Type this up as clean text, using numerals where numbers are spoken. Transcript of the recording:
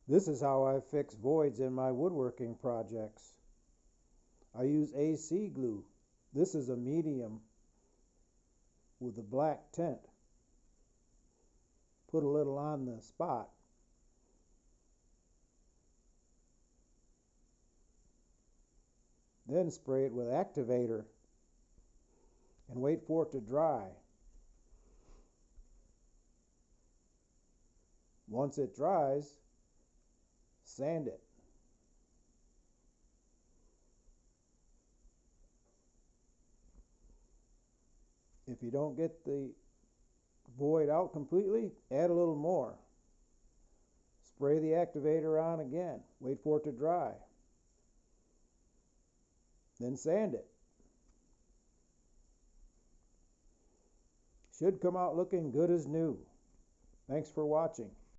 This is how I fix voids in my woodworking projects. I use AC glue. This is a medium with a black tint. Put a little on the spot. Then spray it with activator and wait for it to dry. Once it dries, sand it. If you don't get the void out completely, add a little more. Spray the activator on again. Wait for it to dry. Then sand it. Should come out looking good as new. Thanks for watching.